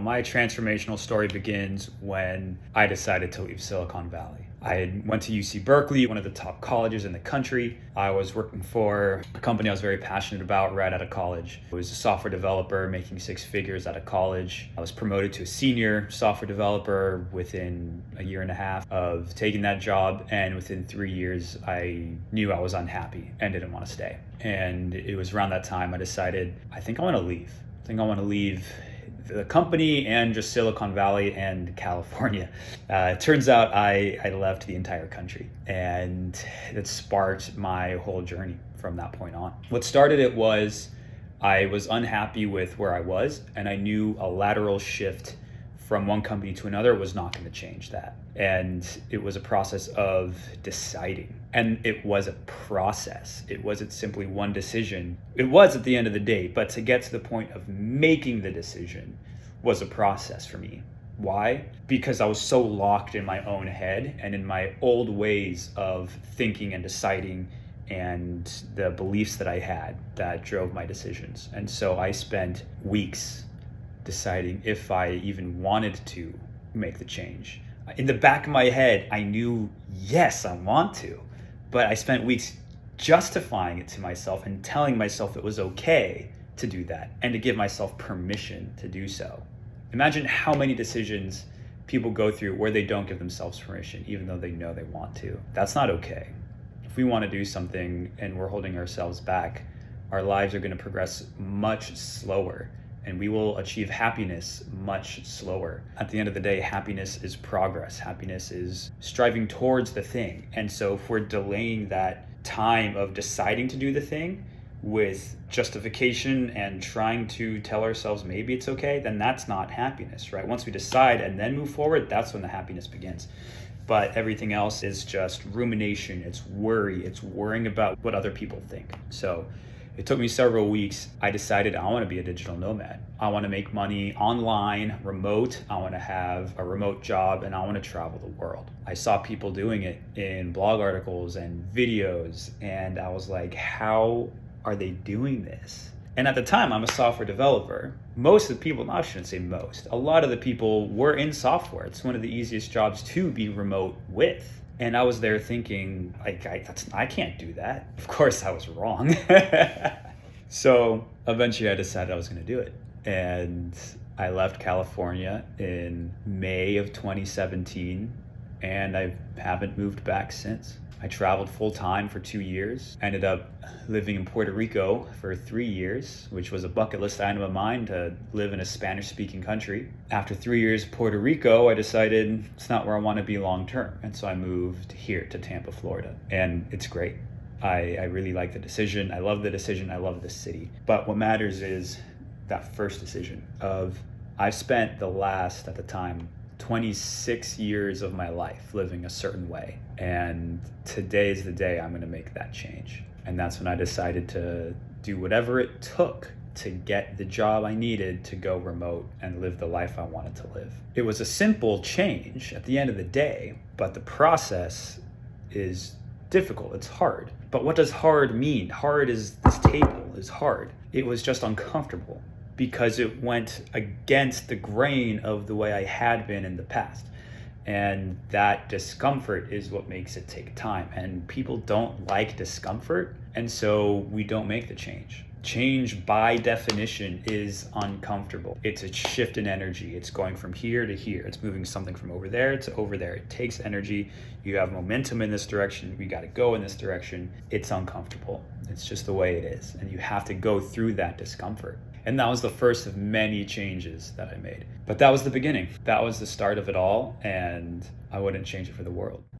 My transformational story begins when I decided to leave Silicon Valley. I went to UC Berkeley, one of the top colleges in the country. I was working for a company I was very passionate about right out of college. I was a software developer making six figures out of college. I was promoted to a senior software developer within a year and a half of taking that job. And within 3 years, I knew I was unhappy and didn't want to stay. And it was around that time I decided, I think I want to leave. The company and just Silicon Valley and California. It turns out I left the entire country, and it sparked my whole journey from that point on. What started it was I was unhappy with where I was, and I knew a lateral shift from one company to another was not going to change that. And it was a process of deciding. And it was a process. It wasn't simply one decision. It was at the end of the day, but to get to the point of making the decision was a process for me. Why? Because I was so locked in my own head and in my old ways of thinking and deciding and the beliefs that I had that drove my decisions. And so I spent weeks deciding if I even wanted to make the change. In the back of my head, I knew, yes, I want to, but I spent weeks justifying it to myself and telling myself it was okay to do that and to give myself permission to do so. Imagine how many decisions people go through where they don't give themselves permission, even though they know they want to. That's not okay. If we want to do something and we're holding ourselves back, our lives are going to progress much slower, and we will achieve happiness much slower. At the end of the day, happiness is progress. Happiness is striving towards the thing. And so if we're delaying that time of deciding to do the thing with justification and trying to tell ourselves maybe it's okay, then that's not happiness, right? Once we decide and then move forward, that's when the happiness begins. But everything else is just rumination, it's worry, it's worrying about what other people think. So it took me several weeks. I decided I want to be a digital nomad. I want to make money online, remote. I want to have a remote job, and I want to travel the world. I saw people doing it in blog articles and videos, and I was like, how are they doing this? And at the time, I'm a software developer. Most of the people, no, I shouldn't say most, a lot of the people were in software. It's one of the easiest jobs to be remote with. And I was there thinking, I can't do that. Of course, I was wrong. So eventually I decided I was going to do it. And I left California in May of 2017, and I haven't moved back since. I traveled full time for 2 years, ended up living in Puerto Rico for 3 years, which was a bucket list item of mine to live in a Spanish speaking country. After 3 years in Puerto Rico, I decided it's not where I want to be long term. And so I moved here to Tampa, Florida. And it's great. I really like the decision. I love the decision. I love the city. But what matters is that first decision of I've spent the last, at the time, 26 years of my life living a certain way. And today is the day I'm going to make that change. And that's when I decided to do whatever it took to get the job I needed to go remote and live the life I wanted to live. It was a simple change at the end of the day, but the process is difficult. It's hard. But what does hard mean? Hard is this table is hard. It was just uncomfortable, because it went against the grain of the way I had been in the past. And that discomfort is what makes it take time. And people don't like discomfort, and so we don't make the change. Change, by definition, is uncomfortable. It's a shift in energy. It's going from here to here. It's moving something from over there to over there. It takes energy. You have momentum in this direction. We got to go in this direction. It's uncomfortable. It's just the way it is. And you have to go through that discomfort. And that was the first of many changes that I made. But that was the beginning. That was the start of it all, and I wouldn't change it for the world.